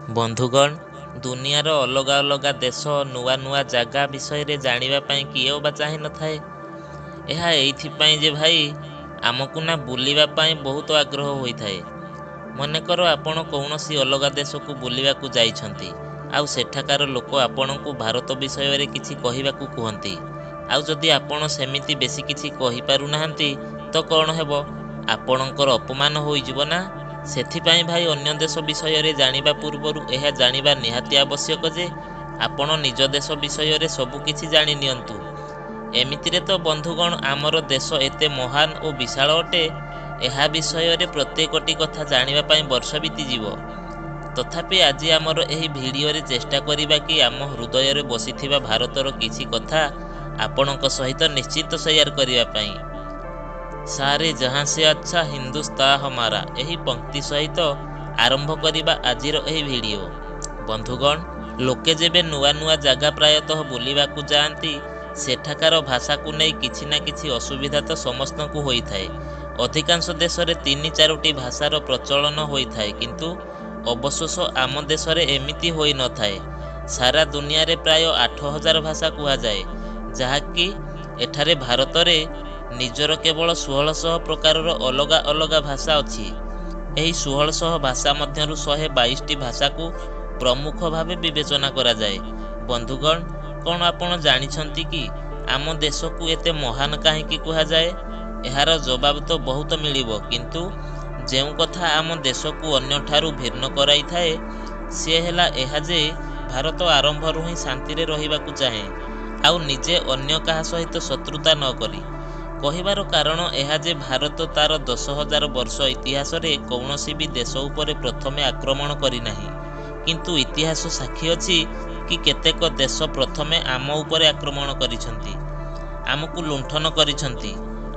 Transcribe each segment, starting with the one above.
ବନ୍ଧୁଗଣ, ଦୁନିଆର ଅଲଗା ଅଲଗା ଦେଶ, ନୂଆ ନୂଆ ଜାଗା ବିଷୟରେ ଜାଣିବା ପାଇଁ କିଏ ବା ଚାହିଁନଥାଏ। ଏହା ଏଇଥିପାଇଁ ଯେ ଭାଇ ଆମକୁ ନା ବୁଲିବା ପାଇଁ ବହୁତ ଆଗ୍ରହ ହୋଇଥାଏ। ମନେକର ଆପଣ କୌଣସି ଅଲଗା ଦେଶକୁ ବୁଲିବାକୁ ଯାଇଛନ୍ତି, ଆଉ ସେଠାକାର ଲୋକ ଆପଣଙ୍କୁ ଭାରତ ବିଷୟରେ କିଛି କହିବାକୁ କୁହନ୍ତି। ଆଉ ଯଦି ଆପଣ ସେମିତି ବେଶୀ କିଛି କହିପାରୁନାହାନ୍ତି ତ କ'ଣ ହେବ? ଆପଣଙ୍କର ଅପମାନ ହୋଇଯିବ ନା। ସେଥିପାଇଁ ଭାଇ ଅନ୍ୟ ଦେଶ ବିଷୟରେ ଜାଣିବା ପୂର୍ବରୁ ଏହା ଜାଣିବା ନିହାତି ଆବଶ୍ୟକ ଯେ ଆପଣ ନିଜ ଦେଶ ବିଷୟରେ ସବୁ କିଛି ଜାଣି ନିଅନ୍ତୁ। ଏମିତିରେ ତ ବନ୍ଧୁଗଣ ଆମର ଦେଶ ଏତେ ମହାନ ଓ ବିଶାଳ ଅଟେ, ଏହା ବିଷୟରେ ପ୍ରତ୍ୟେକଟି କଥା ଜାଣିବା ପାଇଁ ବର୍ଷ ବିତିଯିବ। ତଥାପି ଆଜି ଆମର ଏହି ଭିଡ଼ିଓରେ ଚେଷ୍ଟା କରିବା କି ଆମ ହୃଦୟରେ ବସିଥିବା ଭାରତର କିଛି କଥା ଆପଣଙ୍କ ସହିତ ନିଶ୍ଚିତ ସେୟାର କରିବା ପାଇଁ। ସାରେ ଜହାଁ ସେ ଆଚ୍ଛା ହିନ୍ଦୁସ୍ତାଁ ହମାରା, ଏହି ପଂକ୍ତି ସହିତ ଆରମ୍ଭ କରିବା ଆଜିର ଏହି ଭିଡ଼ିଓ। ବନ୍ଧୁଗଣ, ଲୋକେ ଯେବେ ନୂଆ ନୂଆ ଜାଗା ପ୍ରାୟତଃ ବୁଲିବାକୁ ଯାଆନ୍ତି, ସେଠାକାର ଭାଷାକୁ ନେଇ କିଛି ନା କିଛି ଅସୁବିଧା ତ ସମସ୍ତଙ୍କୁ ହୋଇଥାଏ। ଅଧିକାଂଶ ଦେଶରେ 3-4ଟି ଭାଷାର ପ୍ରଚଳନ ହୋଇଥାଏ, କିନ୍ତୁ ଅବଶୋଷ ଆମ ଦେଶରେ ଏମିତି ହୋଇନଥାଏ। ସାରା ଦୁନିଆରେ ପ୍ରାୟ 8000 ଭାଷା କୁହାଯାଏ, ଯାହାକି ଏଠାରେ ଭାରତରେ ନିଜର କେବଳ 1600 ପ୍ରକାରର ଅଲଗା ଅଲଗା ଭାଷା ଅଛି। ଏହି 1600 ଭାଷା ମଧ୍ୟରୁ 122ଟି ଭାଷାକୁ ପ୍ରମୁଖ ଭାବେ ବିବେଚନା କରାଯାଏ। ବନ୍ଧୁଗଣ, କ'ଣ ଆପଣ ଜାଣିଛନ୍ତି କି ଆମ ଦେଶକୁ ଏତେ ମହାନ କାହିଁକି କୁହାଯାଏ? ଏହାର ଜବାବ ତ ବହୁତ ମିଳିବ, କିନ୍ତୁ ଯେଉଁ କଥା ଆମ ଦେଶକୁ ଅନ୍ୟଠାରୁ ଭିନ୍ନ କରାଇଥାଏ, ସିଏ ହେଲା ଏହା ଯେ ଭାରତ ଆରମ୍ଭରୁ ହିଁ ଶାନ୍ତିରେ ରହିବାକୁ ଚାହେଁ, ଆଉ ନିଜେ ଅନ୍ୟ କାହା ସହିତ ଶତ୍ରୁତା ନ କରି। କହିବାର କାରଣ ଏହା ଯେ ଭାରତ ତାର 10,000 ବର୍ଷ ଇତିହାସରେ କୌଣସି ବି ଦେଶ ଉପରେ ପ୍ରଥମେ ଆକ୍ରମଣ କରିନାହିଁ, କିନ୍ତୁ ଇତିହାସ ସାକ୍ଷୀ ଅଛି କି କେତେକ ଦେଶ ପ୍ରଥମେ ଆମ ଉପରେ ଆକ୍ରମଣ କରିଛନ୍ତି, ଆମକୁ ଲୁଣ୍ଠନ କରିଛନ୍ତି,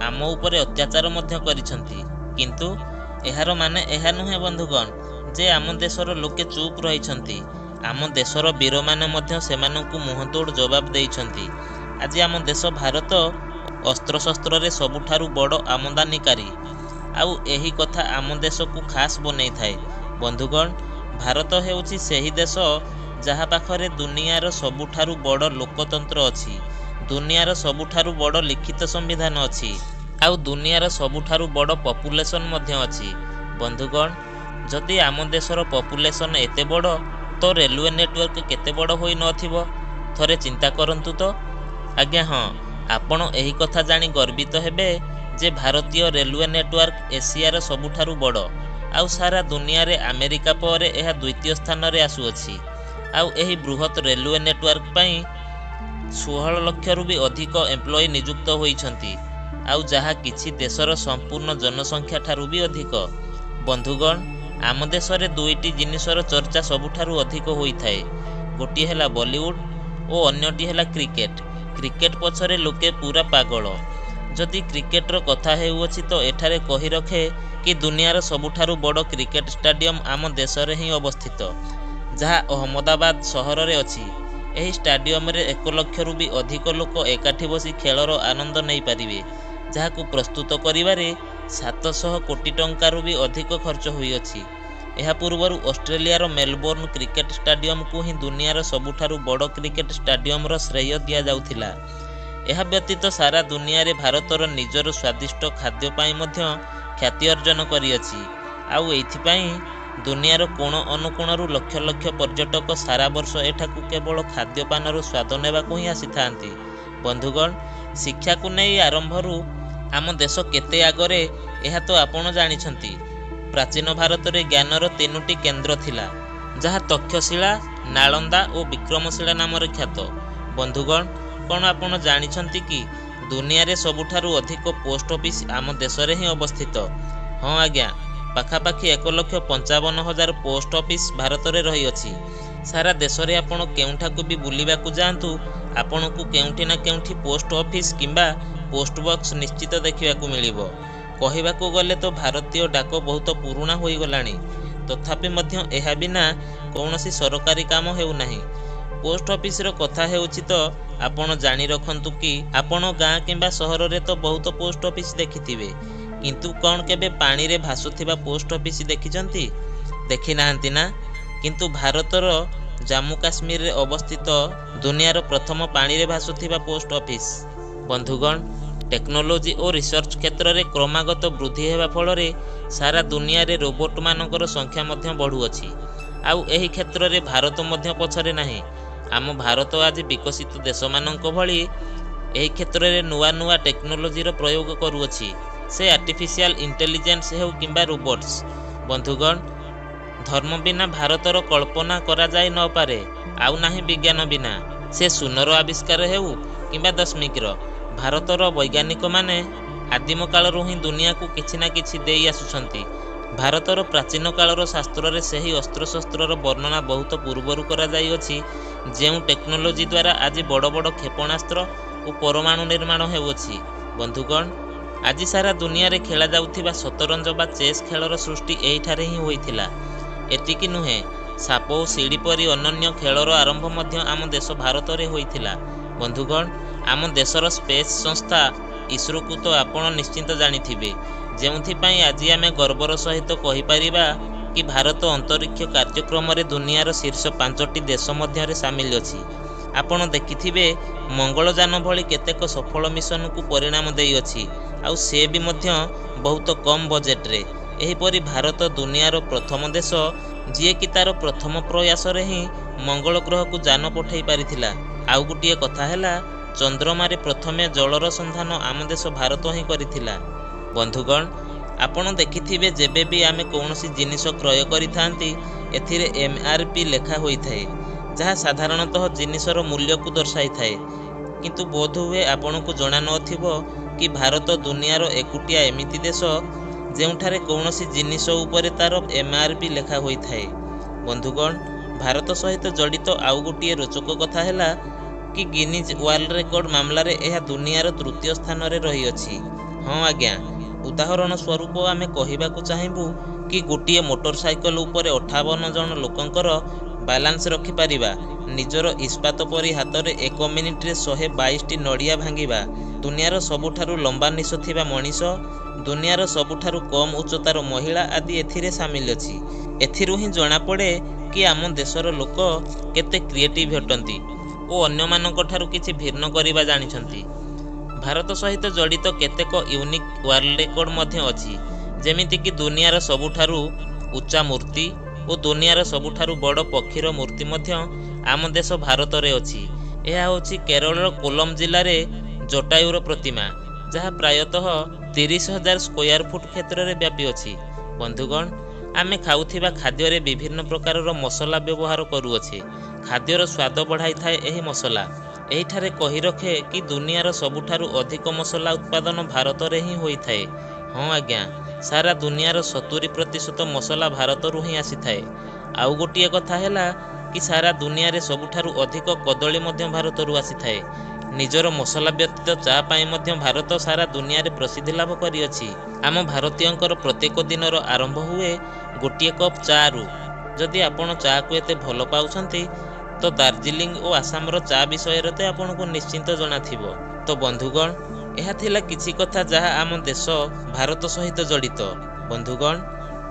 ଆମ ଉପରେ ଅତ୍ୟାଚାର ମଧ୍ୟ କରିଛନ୍ତି। କିନ୍ତୁ ଏହାର ମାନେ ଏହା ନୁହେଁ ବନ୍ଧୁଗଣ ଯେ ଆମ ଦେଶର ଲୋକେ ଚୁପ୍ ରହିଛନ୍ତି। ଆମ ଦେଶର ବୀରମାନେ ମଧ୍ୟ ସେମାନଙ୍କୁ ମୁହଁତୋଡ଼ ଜବାବ ଦେଇଛନ୍ତି। ଆଜି ଆମ ଦେଶ ଭାରତ ଅସ୍ତ୍ରଶସ୍ତ୍ରରେ ସବୁଠାରୁ ବଡ଼ ଆମଦାନୀକାରୀ, ଆଉ ଏହି କଥା ଆମ ଦେଶକୁ ଖାସ୍ ବନେଇଥାଏ। ବନ୍ଧୁଗଣ, ଭାରତ ହେଉଛି ସେହି ଦେଶ ଯାହା ପାଖରେ ଦୁନିଆର ସବୁଠାରୁ ବଡ଼ ଲୋକତନ୍ତ୍ର ଅଛି, ଦୁନିଆର ସବୁଠାରୁ ବଡ଼ ଲିଖିତ ସମ୍ବିଧାନ ଅଛି, ଆଉ ଦୁନିଆର ସବୁଠାରୁ ବଡ଼ ପପୁଲେସନ୍ ମଧ୍ୟ ଅଛି। ବନ୍ଧୁଗଣ, ଯଦି ଆମ ଦେଶର ପପୁଲେସନ୍ ଏତେ ବଡ଼, ତ ରେଲୱେ ନେଟୱାର୍କ କେତେ ବଡ଼ ହୋଇନଥିବ? ଥରେ ଚିନ୍ତା କରନ୍ତୁ ତ। ଆଜ୍ଞା ହଁ, ଆପଣ ଏହି କଥା ଜାଣି ଗର୍ବିତ ହେବେ ଯେ ଭାରତୀୟ ରେଲୱେ ନେଟୱାର୍କ ଏସିଆର ସବୁଠାରୁ ବଡ଼, ଆଉ ସାରା ଦୁନିଆରେ ଆମେରିକା ପରେ ଏହା ଦ୍ୱିତୀୟ ସ୍ଥାନରେ ଆସୁଅଛି। ଆଉ ଏହି ବୃହତ୍ ରେଲୱେ ନେଟୱାର୍କ ପାଇଁ 16 ଲକ୍ଷରୁ ବି ଅଧିକ ଏମ୍ପ୍ଲୟି ନିଯୁକ୍ତ ହୋଇଛନ୍ତି, ଆଉ ଯାହା କିଛି ଦେଶର ସମ୍ପୂର୍ଣ୍ଣ ଜନସଂଖ୍ୟା ଠାରୁ ବି ଅଧିକ। ବନ୍ଧୁଗଣ, ଆମ ଦେଶରେ ଦୁଇଟି ଜିନିଷର ଚର୍ଚ୍ଚା ସବୁଠାରୁ ଅଧିକ ହୋଇଥାଏ। ଗୋଟିଏ ହେଲା ବଲିଉଡ୍ ଓ ଅନ୍ୟଟି ହେଲା କ୍ରିକେଟ୍। କ୍ରିକେଟ୍ ପଛରେ ଲୋକେ ପୁରା ପାଗଳ। ଯଦି କ୍ରିକେଟର କଥା ହେଉଅଛି ତ ଏଠାରେ କହି ରଖେ କି ଦୁନିଆର ସବୁଠାରୁ ବଡ଼ କ୍ରିକେଟ୍ ଷ୍ଟାଡିୟମ ଆମ ଦେଶରେ ହିଁ ଅବସ୍ଥିତ, ଯାହା ଅହମ୍ମଦାବାଦ ସହରରେ ଅଛି। ଏହି ଷ୍ଟାଡିୟମରେ 1 ଲକ୍ଷରୁ ବି ଅଧିକ ଲୋକ ଏକାଠି ବସି ଖେଳର ଆନନ୍ଦ ନେଇପାରିବେ, ଯାହାକୁ ପ୍ରସ୍ତୁତ କରିବାରେ 700 କୋଟି ଟଙ୍କାରୁ ବି ଅଧିକ ଖର୍ଚ୍ଚ ହୋଇଅଛି। ଏହା ପୂର୍ବରୁ ଅଷ୍ଟ୍ରେଲିଆର ମେଲବୋର୍ନ କ୍ରିକେଟ୍ ଷ୍ଟାଡିୟମକୁ ହିଁ ଦୁନିଆର ସବୁଠାରୁ ବଡ଼ କ୍ରିକେଟ୍ ଷ୍ଟାଡିୟମର ଶ୍ରେୟ ଦିଆଯାଉଥିଲା। ଏହା ବ୍ୟତୀତ ସାରା ଦୁନିଆରେ ଭାରତର ନିଜର ସ୍ୱାଦିଷ୍ଟ ଖାଦ୍ୟ ପାଇଁ ମଧ୍ୟ ଖ୍ୟାତି ଅର୍ଜନ କରିଅଛି, ଆଉ ଏଇଥିପାଇଁ ଦୁନିଆର କୋଣ ଅନୁକୋଣରୁ ଲକ୍ଷ ଲକ୍ଷ ପର୍ଯ୍ୟଟକ ସାରା ବର୍ଷ ଏଠାକୁ କେବଳ ଖାଦ୍ୟପାନର ସ୍ୱାଦ ନେବାକୁ ହିଁ ଆସିଥାନ୍ତି। ବନ୍ଧୁଗଣ, ଶିକ୍ଷାକୁ ନେଇ ଆରମ୍ଭରୁ ଆମ ଦେଶ କେତେ ଆଗରେ ଏହା ତ ଆପଣ ଜାଣିଛନ୍ତି। ପ୍ରାଚୀନ ଭାରତରେ ଜ୍ଞାନର 3ଟି କେନ୍ଦ୍ର ଥିଲା, ଯାହା ତକ୍ଷଶିଳା, ନାଳନ୍ଦା ଓ ବିକ୍ରମଶିଳା ନାମରେ ଖ୍ୟାତ। ବନ୍ଧୁଗଣ, କ'ଣ ଆପଣ ଜାଣିଛନ୍ତି କି ଦୁନିଆରେ ସବୁଠାରୁ ଅଧିକ ପୋଷ୍ଟ ଅଫିସ୍ ଆମ ଦେଶରେ ହିଁ ଅବସ୍ଥିତ? ହଁ ଆଜ୍ଞା, ପାଖାପାଖି 1,55,000 ପୋଷ୍ଟ ଅଫିସ୍ ଭାରତରେ ରହିଅଛି। ସାରା ଦେଶରେ ଆପଣ କେଉଁଠାକୁ ବି ବୁଲିବାକୁ ଯାଆନ୍ତୁ, ଆପଣଙ୍କୁ କେଉଁଠି ନା କେଉଁଠି ପୋଷ୍ଟ ଅଫିସ୍ କିମ୍ବା ପୋଷ୍ଟ ବକ୍ସ ନିଶ୍ଚିତ ଦେଖିବାକୁ ମିଳିବ। କହିବାକୁ ଗଲେ ତ ଭାରତୀୟ ଡାକ ବହୁତ ପୁରୁଣା ହୋଇଗଲାଣି, ତଥାପି ମଧ୍ୟ ଏହା ବିନା କୌଣସି ସରକାରୀ କାମ ହେଉନାହିଁ। ପୋଷ୍ଟ ଅଫିସର କଥା ହେଉଛି ତ ଆପଣ ଜାଣି ରଖନ୍ତୁ କି ଆପଣ ଗାଁ କିମ୍ବା ସହରରେ ତ ବହୁତ ପୋଷ୍ଟ ଅଫିସ୍ ଦେଖିଥିବେ, କିନ୍ତୁ କ'ଣ କେବେ ପାଣିରେ ଭାସୁଥିବା ପୋଷ୍ଟ ଅଫିସ୍ ଦେଖିଛନ୍ତି? ଦେଖିନାହାନ୍ତି ନା? କିନ୍ତୁ ଭାରତର ଜାମ୍ମୁ କାଶ୍ମୀରରେ ଅବସ୍ଥିତ ଦୁନିଆର ପ୍ରଥମ ପାଣିରେ ଭାସୁଥିବା ପୋଷ୍ଟ ଅଫିସ୍। ବନ୍ଧୁଗଣ, ଟେକ୍ନୋଲୋଜି ଓ ରିସର୍ଚ୍ଚ କ୍ଷେତ୍ରରେ କ୍ରମାଗତ ବୃଦ୍ଧି ହେବା ଫଳରେ ସାରା ଦୁନିଆରେ ରୋବୋଟମାନଙ୍କର ସଂଖ୍ୟା ମଧ୍ୟ ବଢ଼ୁଅଛି। ଆଉ ଏହି କ୍ଷେତ୍ରରେ ଭାରତ ମଧ୍ୟ ପଛରେ ନାହିଁ। ଆମ ଭାରତ ଆଜି ବିକଶିତ ଦେଶମାନଙ୍କ ଭଳି ଏହି କ୍ଷେତ୍ରରେ ନୂଆ ନୂଆ ଟେକ୍ନୋଲୋଜିର ପ୍ରୟୋଗ କରୁଅଛି, ସେ ଆର୍ଟିଫିସିଆଲ ଇଣ୍ଟେଲିଜେନ୍ସ ହେଉ କିମ୍ବା ରୋବୋଟ୍ସ। ବନ୍ଧୁଗଣ, ଧର୍ମ ବିନା ଭାରତର କଳ୍ପନା କରାଯାଇ ନପାରେ, ଆଉ ନାହିଁ ବିଜ୍ଞାନ ବିନା। ସେ ଶୂନର ଆବିଷ୍କାର ହେଉ କିମ୍ବା ଦଶମିକର। ଭାରତର ବୈଜ୍ଞାନିକମାନେ ଆଦିମ କାଳରୁ ହିଁ ଦୁନିଆକୁ କିଛି ନା କିଛି ଦେଇ ଆସୁଛନ୍ତି। ଭାରତର ପ୍ରାଚୀନ କାଳର ଶାସ୍ତ୍ରରେ ସେହି ଅସ୍ତ୍ରଶସ୍ତ୍ରର ବର୍ଣ୍ଣନା ବହୁତ ପୂର୍ବରୁ କରାଯାଇଅଛି, ଯେଉଁ ଟେକ୍ନୋଲୋଜି ଦ୍ୱାରା ଆଜି ବଡ଼ ବଡ଼ କ୍ଷେପଣାସ୍ତ୍ର ଓ ପରମାଣୁ ନିର୍ମାଣ ହେଉଅଛି। ବନ୍ଧୁଗଣ, ଆଜି ସାରା ଦୁନିଆରେ ଖେଳାଯାଉଥିବା ଶତରଞ୍ଜ ବା ଚେସ୍ ଖେଳର ସୃଷ୍ଟି ଏହିଠାରେ ହିଁ ହୋଇଥିଲା। ଏତିକି ନୁହେଁ, ସାପ ଓ ଶିଡ଼ି ପରି ଅନନ୍ୟ ଖେଳର ଆରମ୍ଭ ମଧ୍ୟ ଆମ ଦେଶ ଭାରତରେ ହୋଇଥିଲା। ବନ୍ଧୁଗଣ, ଆମ ଦେଶର ସ୍ପେସ୍ ସଂସ୍ଥା ଇସ୍ରୋକୁ ତ ଆପଣ ନିଶ୍ଚିନ୍ତ ଜାଣିଥିବେ, ଯେଉଁଥିପାଇଁ ଆଜି ଆମେ ଗର୍ବର ସହିତ କହିପାରିବା କି ଭାରତ ଅନ୍ତରୀକ୍ଷ କାର୍ଯ୍ୟକ୍ରମରେ ଦୁନିଆର ଶୀର୍ଷ 5ଟି ଦେଶ ମଧ୍ୟରେ ସାମିଲ ଅଛି। ଆପଣ ଦେଖିଥିବେ, ମଙ୍ଗଳଯାନ ଭଳି କେତେକ ସଫଳ ମିଶନକୁ ପରିଣାମ ଦେଇଅଛି, ଆଉ ସେ ବି ମଧ୍ୟ ବହୁତ କମ୍ ବଜେଟ୍ରେ। ଏହିପରି ଭାରତ ଦୁନିଆର ପ୍ରଥମ ଦେଶ, ଯିଏକି ତାର ପ୍ରଥମ ପ୍ରୟାସରେ ହିଁ ମଙ୍ଗଳ ଗ୍ରହକୁ ଯାନ ପଠାଇ ପାରିଥିଲା। ଆଉ ଗୋଟିଏ କଥା ହେଲା, ଚନ୍ଦ୍ରମାରେ ପ୍ରଥମେ ଜଳର ସନ୍ଧାନ ଆମ ଦେଶ ଭାରତ ହିଁ କରିଥିଲା। ବନ୍ଧୁଗଣ, ଆପଣ ଦେଖିଥିବେ, ଯେବେ ବି ଆମେ କୌଣସି ଜିନିଷ କ୍ରୟ କରିଥାନ୍ତି, ଏଥିରେ MRP ଲେଖା ହୋଇଥାଏ, ଯାହା ସାଧାରଣତଃ ଜିନିଷର ମୂଲ୍ୟକୁ ଦର୍ଶାଇଥାଏ। କିନ୍ତୁ ବୋଧହୁଏ ଆପଣଙ୍କୁ ଜଣା ନଥିବ କି ଭାରତ ଦୁନିଆର ଏକୁଟିଆ ଏମିତି ଦେଶ ଯେଉଁଠାରେ କୌଣସି ଜିନିଷ ଉପରେ ତାର MRP ଲେଖା ହୋଇଥାଏ। ବନ୍ଧୁଗଣ, ଭାରତ ସହିତ ଜଡ଼ିତ ଆଉ ଗୋଟିଏ ରୋଚକ କଥା ହେଲା କି ଗିନିଜ୍ ୱାର୍ଲ୍ଡ ରେକର୍ଡ ମାମଲାରେ ଏହା ଦୁନିଆର 3ୟ ସ୍ଥାନରେ ରହିଅଛି। ହଁ ଆଜ୍ଞା, ଉଦାହରଣ ସ୍ୱରୂପ ଆମେ କହିବାକୁ ଚାହିଁବୁ କି ଗୋଟିଏ ମୋଟର ସାଇକେଲ ଉପରେ 58 ଜଣ ଲୋକଙ୍କର ବାଲାନ୍ସ ରଖିପାରିବା, ନିଜର ଇସ୍ପାତ ପରି ହାତରେ 1 ମିନିଟରେ 122ଟି ନଡ଼ିଆ ଭାଙ୍ଗିବା, ଦୁନିଆର ସବୁଠାରୁ ଲମ୍ବା ନିଶ ଥିବା ମଣିଷ, ଦୁନିଆର ସବୁଠାରୁ କମ୍ ଉଚ୍ଚତାର ମହିଳା ଆଦି ଏଥିରେ ସାମିଲ ଅଛି। ଏଥିରୁ ହିଁ ଜଣାପଡ଼େ କି ଆମ ଦେଶର ଲୋକ କେତେ କ୍ରିଏଟିଭ୍ ଅଟନ୍ତି ଓ ଅନ୍ୟମାନଙ୍କ ଠାରୁ କିଛି ଭିନ୍ନ କରିବା ଜାଣିଛନ୍ତି। ଭାରତ ସହିତ ଜଡ଼ିତ କେତେକ ୟୁନିକ୍ ୱାର୍ଲ୍ଡ ରେକର୍ଡ ମଧ୍ୟ ଅଛି, ଯେମିତିକି ଦୁନିଆର ସବୁଠାରୁ ଉଚ୍ଚା ମୂର୍ତ୍ତି ଓ ଦୁନିଆର ସବୁଠାରୁ ବଡ଼ ପକ୍ଷୀର ମୂର୍ତ୍ତି ମଧ୍ୟ ଆମ ଦେଶ ଭାରତରେ ଅଛି। ଏହା ହେଉଛି କେରଳର କୋଲମ ଜିଲ୍ଲାରେ ଜଟାୟୁର ପ୍ରତିମା, ଯାହା ପ୍ରାୟତଃ 30,000 ସ୍କୋୟାର ଫୁଟ କ୍ଷେତ୍ରରେ ବ୍ୟାପିଅଛି। ବନ୍ଧୁଗଣ, ଆମେ ଖାଉଥିବା ଖାଦ୍ୟରେ ବିଭିନ୍ନ ପ୍ରକାରର ମସଲା ବ୍ୟବହାର କରୁଅଛେ। ଖାଦ୍ୟର ସ୍ୱାଦ ବଢ଼ାଇଥାଏ ଏହି ମସଲା। ଏହିଠାରେ କହି ରଖେ କି ଦୁନିଆର ସବୁଠାରୁ ଅଧିକ ମସଲା ଉତ୍ପାଦନ ଭାରତରେ ହିଁ ହୋଇଥାଏ। ହଁ ଆଜ୍ଞା, ସାରା ଦୁନିଆର 70% ମସଲା ଭାରତରୁ ହିଁ ଆସିଥାଏ। ଆଉ ଗୋଟିଏ କଥା ହେଲା କି ସାରା ଦୁନିଆରେ ସବୁଠାରୁ ଅଧିକ କଦଳୀ ମଧ୍ୟ ଭାରତରୁ ଆସିଥାଏ। ନିଜର ମସଲା ବ୍ୟତୀତ ଚା ପାଇଁ ମଧ୍ୟ ଭାରତ ସାରା ଦୁନିଆରେ ପ୍ରସିଦ୍ଧି ଲାଭ କରିଅଛି। ଆମ ଭାରତୀୟଙ୍କର ପ୍ରତ୍ୟେକ ଦିନର ଆରମ୍ଭ ହୁଏ ଗୋଟିଏ କପ୍ ଚା'ରୁ। ଯଦି ଆପଣ ଚା'କୁ ଏତେ ଭଲ ପାଉଛନ୍ତି, ତ ଦାର୍ଜିଲିଂ ଓ ଆସାମର ଚା ବିଷୟରେ ତ ଆପଣଙ୍କୁ ନିଶ୍ଚିନ୍ତ ଜଣାଥିବ। ତ ବନ୍ଧୁଗଣ, ଏହା ଥିଲା କିଛି କଥା ଯାହା ଆମ ଦେଶ ଭାରତ ସହିତ ଜଡ଼ିତ। ବନ୍ଧୁଗଣ,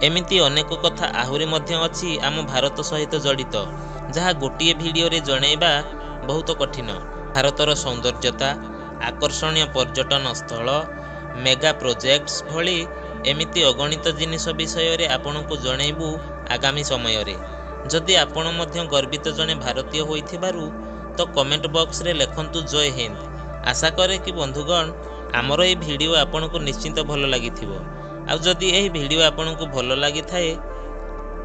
ଏମିତି ଅନେକ କଥା ଆହୁରି ମଧ୍ୟ ଅଛି ଆମ ଭାରତ ସହିତ ଜଡ଼ିତ, ଯାହା ଗୋଟିଏ ଭିଡ଼ିଓରେ ଜଣାଇବା ବହୁତ କଠିନ। ଭାରତର ସୌନ୍ଦର୍ଯ୍ୟତା, ଆକର୍ଷଣୀୟ ପର୍ଯ୍ୟଟନ ସ୍ଥଳ, ମେଗା ପ୍ରୋଜେକ୍ଟସ୍ ଭଳି ଏମିତି ଅଗଣିତ ଜିନିଷ ବିଷୟରେ ଆପଣଙ୍କୁ ଜଣାଇବୁ ଆଗାମୀ ସମୟରେ। ଯଦି ଆପଣ ମଧ୍ୟ ଗର୍ବିତ ଜଣେ ଭାରତୀୟ ହୋଇଥିବାରୁ ତ କମେଣ୍ଟ ବକ୍ସରେ ଲେଖନ୍ତୁ ଜୟ ହିନ୍ଦ। ଆଶା କରେ କି ବନ୍ଧୁଗଣ, ଆମର ଏହି ଭିଡ଼ିଓ ଆପଣଙ୍କୁ ନିଶ୍ଚିନ୍ତ ଭଲ ଲାଗିଥିବ। ଆଉ ଯଦି ଏହି ଭିଡ଼ିଓ ଆପଣଙ୍କୁ ଭଲ ଲାଗିଥାଏ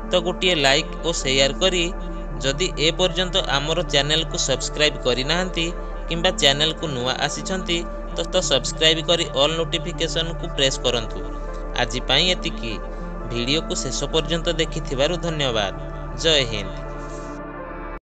ତ ଗୋଟିଏ ଲାଇକ୍ ଓ ସେୟାର କରି, ଯଦି ଏପର୍ଯ୍ୟନ୍ତ ଆମର ଚ୍ୟାନେଲକୁ ସବସ୍କ୍ରାଇବ୍ କରିନାହାନ୍ତି କିମ୍ବା ଚ୍ୟାନେଲକୁ ନୂଆ ଆସିଛନ୍ତି ତ ସବସ୍କ୍ରାଇବ୍ କରି ଅଲ୍ ନୋଟିଫିକେସନକୁ ପ୍ରେସ୍ କରନ୍ତୁ। ଆଜି ପାଇଁ ଏତିକି। ଭିଡ଼ିଓକୁ ଶେଷ ପର୍ଯ୍ୟନ୍ତ ଦେଖିଥିବାରୁ ଧନ୍ୟବାଦ। ଜୟ ହିନ୍ଦ।